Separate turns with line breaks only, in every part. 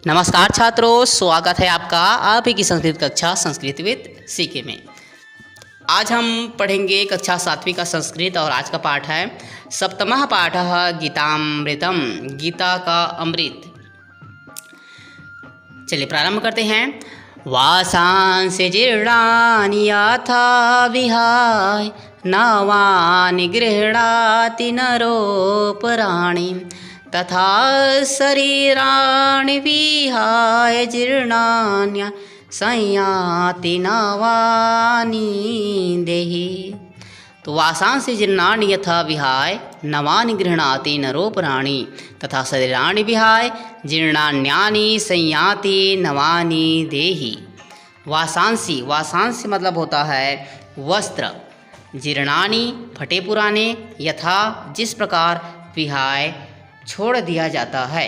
नमस्कार छात्रों, स्वागत है आपका आप ही की संस्कृत कक्षा संस्कृत विद सीके में। आज हम पढ़ेंगे कक्षा 7वीं का संस्कृत और आज का पाठ है सप्तमः पाठः गीतामृतम, गीता का अमृत। चलिए प्रारंभ करते हैं। वासांसि जीर्णानि यथा विहाय नवानि गृह्णाति नरोपराणि तथा शरीराणि विहाय जीर्णान्य संयाति नवानि देहि। तो वासांसि जीर्णानि यथा विहाय नवानि गृह्णाति नरोपराणि तथा शरीराणि विहाय जीर्णान्यानि संयाति नवानि देहि। वासांसि, वासांसि मतलब होता है वस्त्र, जीर्णानि फटे पुराने, यथा जिस प्रकार, विहाय छोड़ दिया जाता है,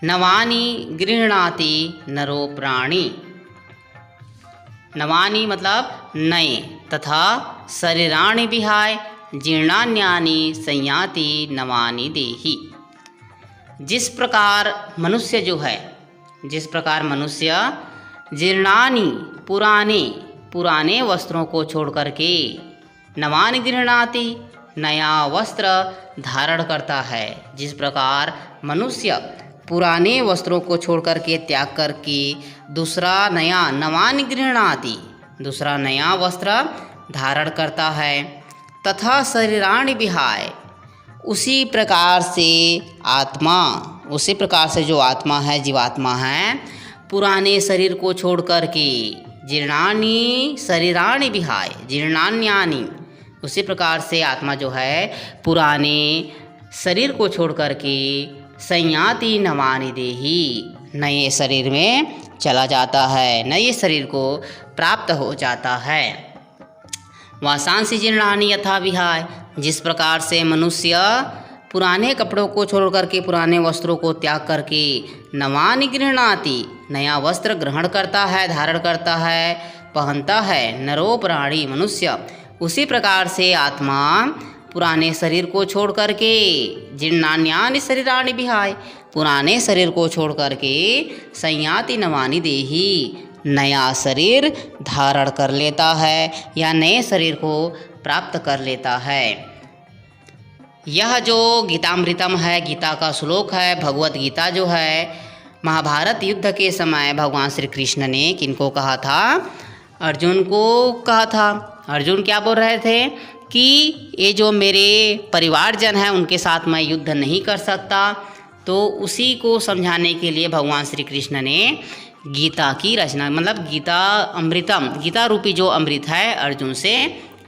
नवानि गृह्णाति नरो प्राणी, नवानि मतलब नए, तथा शरीराणि विहाय जीर्णान्यानि संयाति नवानि देहि। जिस प्रकार मनुष्य जो है, जिस प्रकार मनुष्य जीर्णानि पुराने, पुराने वस्त्रों को छोड़ करके नवानि गृह्णाति नया वस्त्र धारण करता है, जिस प्रकार मनुष्य पुराने वस्त्रों को छोड़ करके त्याग करके दूसरा नया नवानि गृह्णाति, दूसरा नया वस्त्र धारण करता है, तथा शरीराणि विहाय, उसी प्रकार से आत्मा, उसी प्रकार से जो आत्मा है, जीवात्मा है, पुराने शरीर को छोड़ करके जीर्णानि शरीराणि विहाय जीर्णान्यानि, उसी प्रकार से आत्मा जो है पुराने शरीर को छोड़ करके संयाति नवानि देहि, नए शरीर में चला जाता है, नए शरीर को प्राप्त हो जाता है। वासांसि जीर्णानि यथा विहाय, जिस प्रकार से मनुष्य पुराने कपड़ों को छोड़ करके, पुराने वस्त्रों को त्याग करके नवानि गृह्णाति, नया वस्त्र ग्रहण करता है, धारण करता है, पहनता है, नरो प्राणी मनुष्य, उसी प्रकार से आत्मा पुराने शरीर को छोड़ करके जीर्णान्यानि शरीराणि विहाय, पुराने शरीर को छोड़ करके संयाति नवानि देहि, नया शरीर धारण कर लेता है या नए शरीर को प्राप्त कर लेता है। यह जो गीतामृतम है, गीता का श्लोक है, भगवत गीता जो है, महाभारत युद्ध के समय भगवान श्री कृष्ण ने किनको कहा था? अर्जुन को कहा था। अर्जुन क्या बोल रहे थे कि ये जो मेरे परिवारजन हैं उनके साथ मैं युद्ध नहीं कर सकता, तो उसी को समझाने के लिए भगवान श्री कृष्ण ने गीता की रचना, मतलब गीता अमृतम, गीता रूपी जो अमृत है अर्जुन से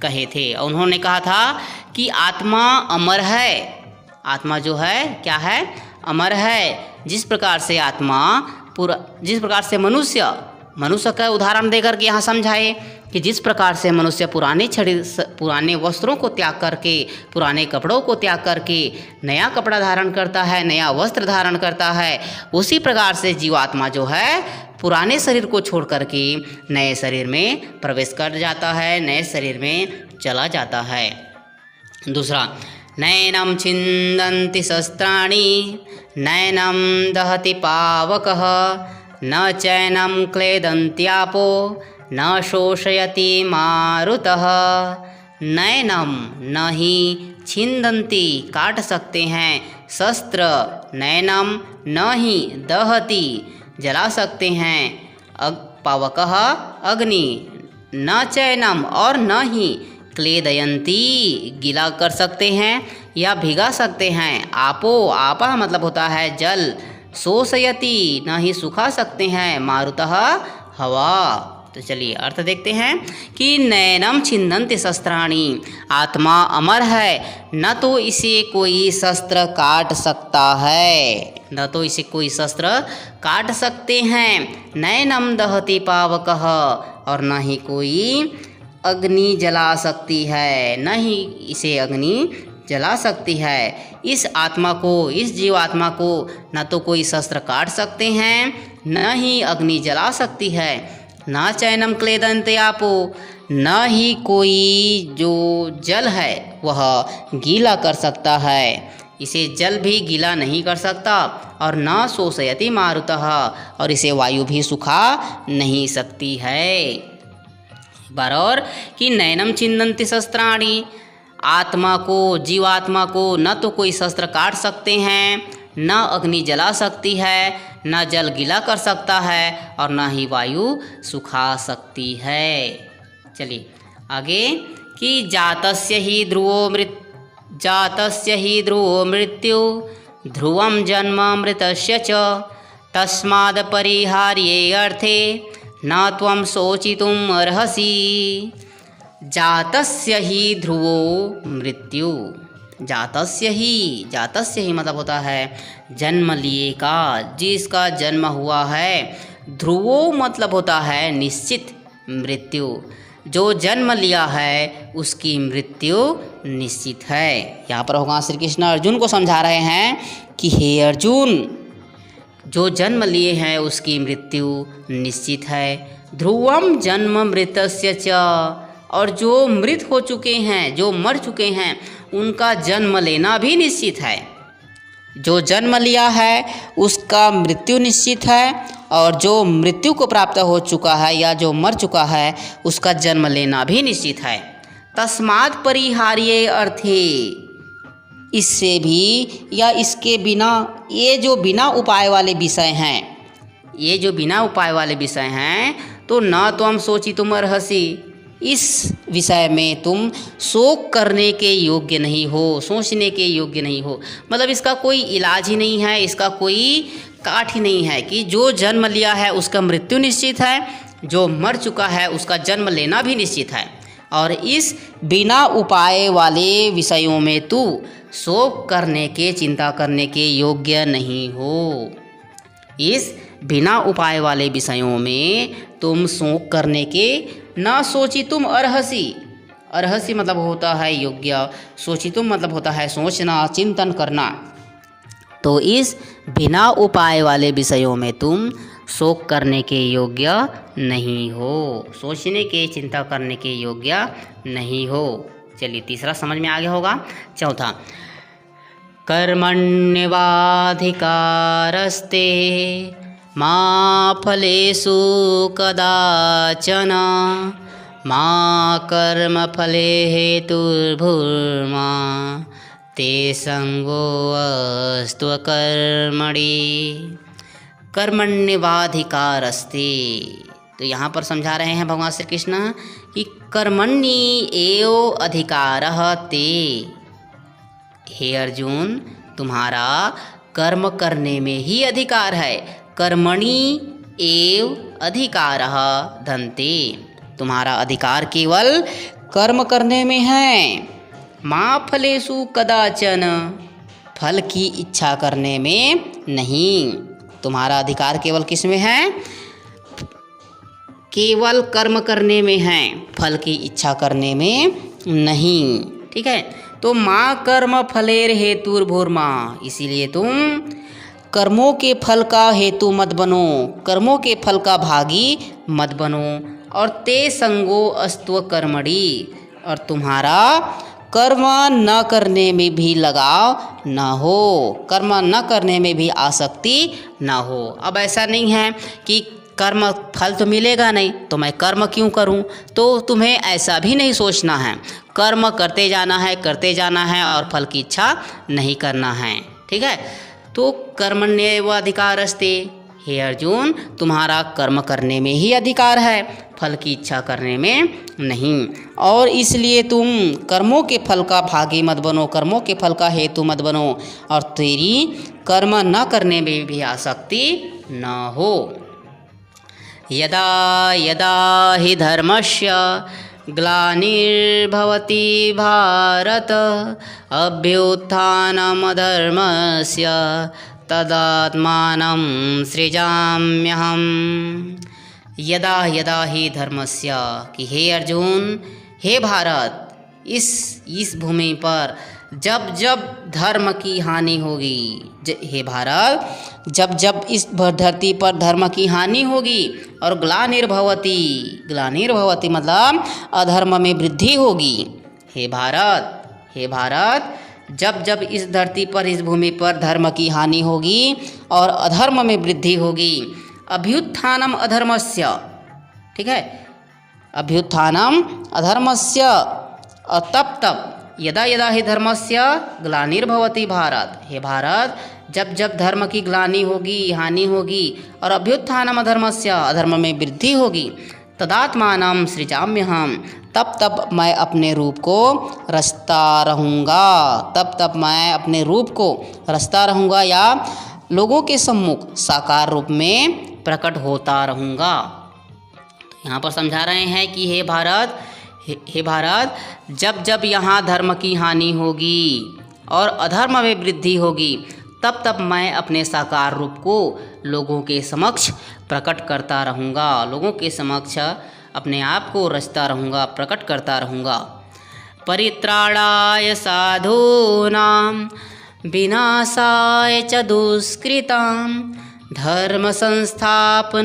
कहे थे। और उन्होंने कहा था कि आत्मा अमर है, आत्मा जो है क्या है? अमर है। जिस प्रकार से आत्मा जिस प्रकार से मनुष्य का उदाहरण देकर के यहाँ समझाए कि जिस प्रकार से मनुष्य पुराने वस्त्रों को त्याग करके, पुराने कपड़ों को त्याग करके नया कपड़ा धारण करता है, नया वस्त्र धारण करता है, उसी प्रकार से जीवात्मा जो है पुराने शरीर को छोड़ करके नए शरीर में प्रवेश कर जाता है, नए शरीर में चला जाता है। दूसरा, नैनं छिन्दन्ति शस्त्राणि नैनं दहति पावकः न चैनं क्लेदन्त्यापो न शोषयति मारुतः। नैनम न ही छिन्दन्ति काट सकते हैं शस्त्र, नैनम न ही दहति जला सकते हैं पावकः अग्नि, न चैनम और न ही क्लेदयन्ति गीला कर सकते हैं या भिगा सकते हैं, आपो, आपा मतलब होता है जल, शोषयति न ही सुखा सकते हैं, मारुतः हवा। तो चलिए अर्थ देखते हैं कि नैनम छिन्दन्ति शस्त्राणि, आत्मा अमर है, न तो इसे कोई शस्त्र काट सकता है, न तो इसे कोई शस्त्र काट सकते हैं। नैनम दहति पावकः, और न ही कोई अग्नि जला सकती है, न ही इसे अग्नि जला सकती है। इस आत्मा को, इस जीवात्मा को न तो कोई शस्त्र काट सकते हैं, न ही अग्नि जला सकती है, न चैनम क्लेदन्ते आपो, न ही कोई जो जल है वह गीला कर सकता है। इसे जल भी गीला नहीं कर सकता, और न शोषयति मारुतः, और इसे वायु भी सुखा नहीं सकती है। बार और कि नैनम छिन्दन्ति शस्त्राणि, आत्मा को, जीवात्मा को न तो कोई शस्त्र काट सकते हैं, न अग्नि जला सकती है, न जल गीला कर सकता है, और न ही वायु सुखा सकती है। चलिए आगे कि जातस्य ही ध्रुवो मृत्यु ध्रुवं जन्म मृतस्य च तस्माद् परिहार्ये अर्थे न त्वं शोचितुम् अर्हसि। जातस्य ही ध्रुवो मृत्यु, जातस्य ही मतलब होता है जन्म लिए का, जिसका जन्म हुआ है। ध्रुवो मतलब होता है निश्चित, मृत्यु जो जन्म लिया है उसकी मृत्यु निश्चित है। यहाँ पर भगवान श्री कृष्ण अर्जुन को समझा रहे हैं कि हे अर्जुन, जो जन्म लिए हैं उसकी मृत्यु निश्चित है। ध्रुवम जन्म मृतस्य च, और जो मृत हो चुके हैं, जो मर चुके हैं, उनका जन्म लेना भी निश्चित है। जो जन्म लिया है उसका मृत्यु निश्चित है, और जो मृत्यु को प्राप्त हो चुका है या जो मर चुका है उसका जन्म लेना भी निश्चित है। तस्मात् परिहार्ये अर्थे, इससे भी या इसके बिना, ये जो बिना उपाय वाले विषय हैं, ये जो बिना उपाय वाले विषय हैं, तो न त्वं शोचितुम् अर्हसि, इस विषय में तुम शोक करने के योग्य नहीं हो, सोचने के योग्य नहीं हो। मतलब इसका कोई इलाज ही नहीं है, इसका कोई काट ही नहीं है कि जो जन्म लिया है उसका मृत्यु निश्चित है, जो मर चुका है उसका जन्म लेना भी निश्चित है, और इस बिना उपाय वाले विषयों में तू शोक करने के, चिंता करने के योग्य नहीं हो। इस बिना उपाय वाले विषयों में तुम शोक करने के न सोचितुम् अर्हसि, अर्हसि मतलब होता है योग्य, सोचितुम् मतलब होता है सोचना, चिंतन करना। तो इस बिना उपाय वाले विषयों में तुम शोक करने के योग्य नहीं हो, सोचने के, चिंता करने के योग्य नहीं हो। चलिए तीसरा समझ में आ गया होगा। चौथा, कर्मण्येवाधिकारस्ते मा फलेषु कदाचन मा कर्मफले हेतुर्भूर्मा ते संगोऽस्तु कर्मणि। कर्मण्येवाधिकारस्ते, तो यहाँ पर समझा रहे हैं भगवान श्री कृष्ण कि कर्मण्य एव अधिकारः ते, हे अर्जुन तुम्हारा कर्म करने में ही अधिकार है। कर्मणि एव अधिकारः धन्ते, तुम्हारा अधिकार केवल कर्म करने में है। मा फलेषु कदाचन, फल की इच्छा करने में नहीं। तुम्हारा अधिकार केवल किस में है? केवल कर्म करने में है, फल की इच्छा करने में नहीं। ठीक है, तो माँ कर्म फलेर हेतुर्भूर्मा, इसीलिए तुम कर्मों के फल का हेतु मत बनो, कर्मों के फल का भागी मत बनो। और ते संगो अस्त्व कर्मणि, और तुम्हारा कर्म न करने में भी लगाव न हो, कर्म न करने में भी आसक्ति न हो। अब ऐसा नहीं है कि कर्म फल तो मिलेगा नहीं तो मैं कर्म क्यों करूं, तो तुम्हें ऐसा भी नहीं सोचना है। कर्म करते जाना है, करते जाना है, और फल की इच्छा नहीं करना है। ठीक है, तो कर्मण्येवाधिकारस्ते, हे अर्जुन तुम्हारा कर्म करने में ही अधिकार है, फल की इच्छा करने में नहीं। और इसलिए तुम कर्मों के फल का भागी मत बनो, कर्मों के फल का हेतु मत बनो, और तेरी कर्म न करने में भी आसक्ति न हो। यदा यदा हि धर्मस्य ग्लानिर्भवति भारत अभ्युत्थानमधर्मस्य तदात्मानं सृजाम्यहम्। यदा यदा ही धर्मस्य, कि हे अर्जुन, हे भारत, इस भूमि पर जब जब धर्म की हानि होगी, हे भारत, जब जब इस धरती पर धर्म की हानि होगी, और ग्लानिर्भवति, ग्लानिर्भवति मतलब अधर्म में वृद्धि होगी। हे भारत, जब जब इस धरती पर, इस भूमि पर धर्म की हानि होगी और अधर्म में वृद्धि होगी, अभ्युत्थानम अधर्मस्य, ठीक है, अभ्युत्थानम अधर्मस्य, और तब तब यदा यदा ही धर्मस्य ग्लानिर्भवति भारत, हे भारत, जब जब धर्म की ग्लानि होगी, हानि होगी, और अभ्युत्थानम अधर्मस्य, अधर्म में वृद्धि होगी, तदात्मानं सृजाम्यहम्, तब तब मैं अपने रूप को रचता रहूँगा, तब तब मैं अपने रूप को रचता रहूँगा या लोगों के सम्मुख साकार रूप में प्रकट होता रहूँगा। तो यहाँ पर समझा रहे हैं कि हे भारत, हे भारत, जब जब यहाँ धर्म की हानि होगी और अधर्म में वृद्धि होगी, तब तब मैं अपने साकार रूप को लोगों के समक्ष प्रकट करता रहूँगा, लोगों के समक्ष अपने आप को रचता रहूँगा, प्रकट करता रहूँगा। परित्राणाय साधूनां विनाशाय च दुष्कृतां धर्म संस्थापनार्थाय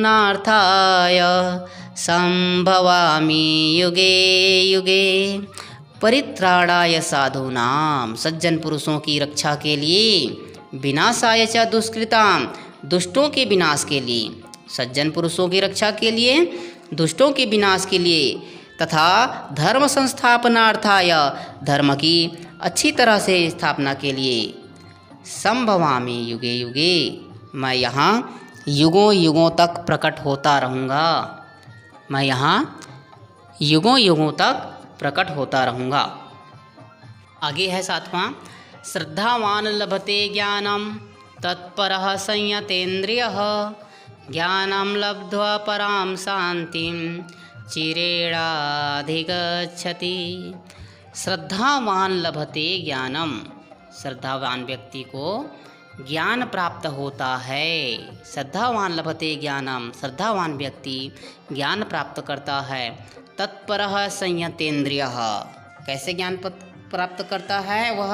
संभवामि युगे युगे। परित्राणाय साधूनां, सज्जन पुरुषों की रक्षा के लिए, विनाशाय च दुष्कृतां, दुष्टों के विनाश के लिए, सज्जन पुरुषों की रक्षा के लिए, दुष्टों के विनाश के लिए, तथा धर्म संस्थापनार्थाय, धर्म की अच्छी तरह से स्थापना के लिए, संभवामि युगे युगे, मैं यहाँ युगों युगों तक प्रकट होता रहूँगा, मैं यहाँ युगों युगों तक प्रकट होता रहूँगा। आगे है 7वां, श्रद्धावान लभते ज्ञानम तत्परः संयतेन्द्रियः ज्ञानं लब्ध्वा परां शांतिं चिरेणाधिगच्छति। श्रद्धावान लभते ज्ञानम, श्रद्धावान व्यक्ति को ज्ञान प्राप्त होता है। श्रद्धावान लभते ज्ञानम, श्रद्धावान व्यक्ति ज्ञान प्राप्त करता है। तत्परः संयतेन्द्रियः, कैसे ज्ञान प्राप्त करता है? वह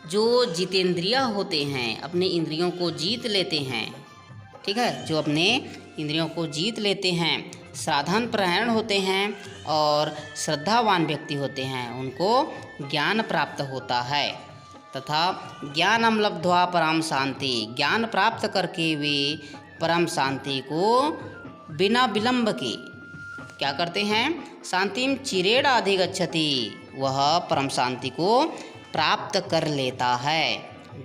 जो जितेंद्रिय होते हैं, अपने इंद्रियों को जीत लेते हैं, ठीक है, जो अपने इंद्रियों को जीत लेते हैं, साधन परायण होते हैं और श्रद्धावान व्यक्ति होते हैं, उनको ज्ञान प्राप्त होता है। तथा ज्ञानम लब्ध्वा परम शांति, ज्ञान प्राप्त करके वे परम शांति को बिना विलंब के क्या करते हैं? शांतिम चिरेणाधिगच्छति, वह परम शांति को प्राप्त कर लेता है।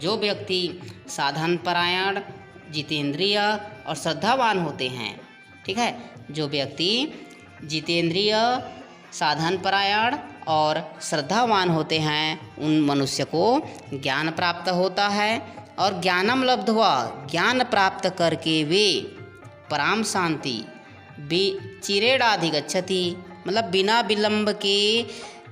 जो व्यक्ति साधन परायण, जितेंद्रिय और श्रद्धावान होते हैं, ठीक है, जो व्यक्ति जितेंद्रिय, साधन परायण और श्रद्धावान होते हैं, उन मनुष्य को ज्ञान प्राप्त होता है। और ज्ञानम लब्ध्वा, ज्ञान प्राप्त करके वे पराम शांति चिरेणाधिगच्छति, मतलब बिना विलंब के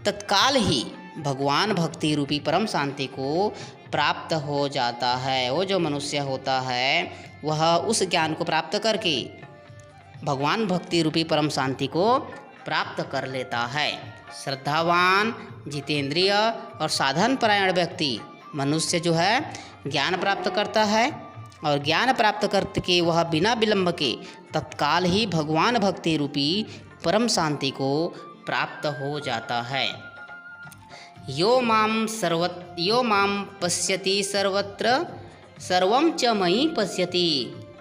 तत्काल ही भगवान भक्ति रूपी परम शांति को प्राप्त हो जाता है। वो जो मनुष्य होता है वह उस ज्ञान को प्राप्त करके भगवान भक्ति रूपी परम शांति को प्राप्त कर लेता है। श्रद्धावान, जितेंद्रिय और साधन परायण व्यक्ति मनुष्य जो है ज्ञान प्राप्त करता है और ज्ञान प्राप्त करके वह बिना विलंब के तत्काल ही भगवान भक्ति रूपी परम शांति को प्राप्त हो जाता है। यो मां पश्यति सर्वत्र सर्वं च मयि पश्यति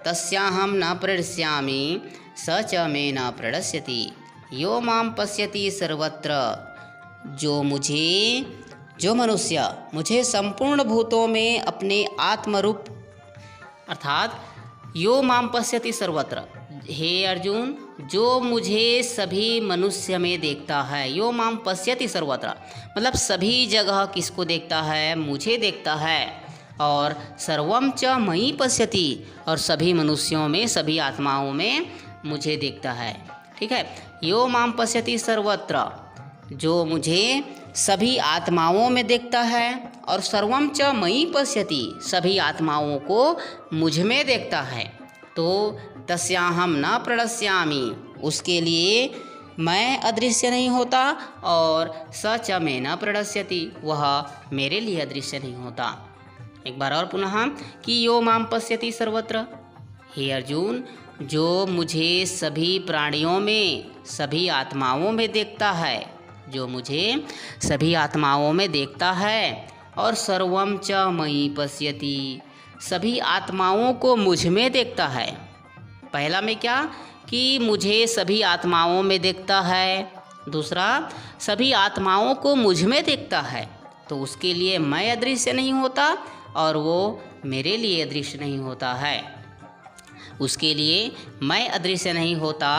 तस्याहं न प्रणश्यामि स च मे न प्रणश्यति। यो मां पश्यति सर्वत्र, जो मनुष्य मुझे संपूर्ण भूतों में अपने आत्मरूप, अर्थात यो मां पश्यति सर्वत्र, हे अर्जुन, जो मुझे सभी मनुष्य में देखता है। यो मां पश्यति सर्वत्र, मतलब सभी जगह किसको देखता है? मुझे देखता है। और सर्वम च मयि पश्यति, और सभी मनुष्यों में, सभी आत्माओं में मुझे देखता है, ठीक है। यो मां पश्यति सर्वत्र, जो मुझे सभी आत्माओं में देखता है, और सर्वम च मयि पश्यति, सभी आत्माओं को मुझ में देखता है। तो तस्याहं न प्रणश्यामि, उसके लिए मैं अदृश्य नहीं होता, और स च मे न प्रणश्यति, वह मेरे लिए अदृश्य नहीं होता। एक बार और पुनः कि यो मां पश्यति सर्वत्र, हे अर्जुन, जो मुझे सभी प्राणियों में, सभी आत्माओं में देखता है, जो मुझे सभी आत्माओं में देखता है और सर्वम च मयि पश्यति, सभी आत्माओं को मुझ में देखता है। पहला में क्या कि मुझे सभी आत्माओं में देखता है, दूसरा सभी आत्माओं को मुझ में देखता है, तो उसके लिए मैं अदृश्य नहीं होता और वो मेरे लिए अदृश्य नहीं होता है। उसके लिए मैं अदृश्य नहीं होता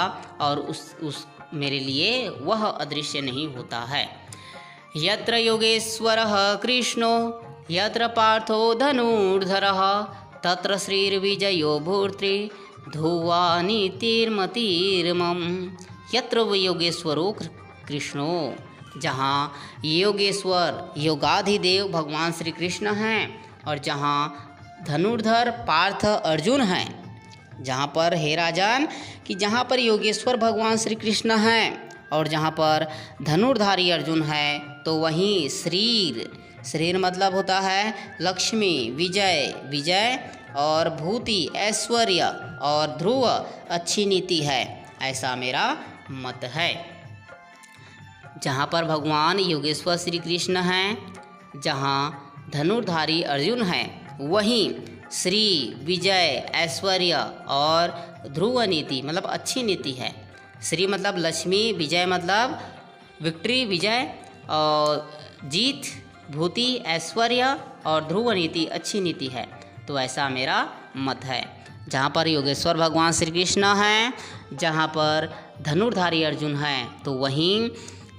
और उस मेरे लिए वह अदृश्य नहीं होता है। यत्र योगेश्वरः कृष्णो यत्र पार्थो धनुर्धरः तत्र श्रीर्विजयो भूर्ति ध्रुवा नीतिर्मतिर्मम। यत्र योगेश्वरो कृष्णो, जहाँ योगेश्वर योगाधिदेव भगवान श्री कृष्ण हैं और जहाँ धनुर्धर पार्थ अर्जुन हैं, जहाँ पर हे राजन कि जहाँ पर योगेश्वर भगवान श्री कृष्ण हैं और जहाँ पर धनुर्धारी अर्जुन है, तो वहीं शरीर मतलब होता है लक्ष्मी, विजय और भूति ऐश्वर्य और ध्रुव अच्छी नीति है, ऐसा मेरा मत है। जहाँ पर भगवान योगेश्वर श्री कृष्ण हैं, जहाँ धनुर्धारी अर्जुन हैं, वहीं श्री, विजय, ऐश्वर्य और ध्रुव नीति मतलब अच्छी नीति है। श्री मतलब लक्ष्मी, विजय मतलब विक्ट्री, विजय और जीत, भूति, ऐश्वर्य और ध्रुव नीति अच्छी नीति है, तो ऐसा मेरा मत है। जहाँ पर योगेश्वर भगवान श्री कृष्ण हैं, जहाँ पर धनुर्धारी अर्जुन हैं, तो वहीं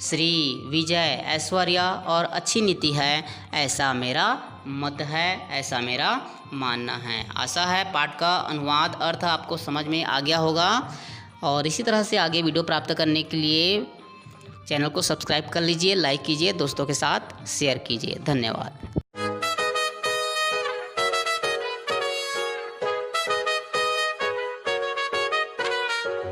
श्री, विजय, ऐश्वर्य और अच्छी नीति है, ऐसा मेरा मत है, ऐसा मेरा मानना है। आशा है पाठ का अनुवाद अर्थ आपको समझ में आ गया होगा और इसी तरह से आगे वीडियो प्राप्त करने के लिए चैनल को सब्सक्राइब कर लीजिए, लाइक कीजिए, दोस्तों के साथ शेयर कीजिए। धन्यवाद।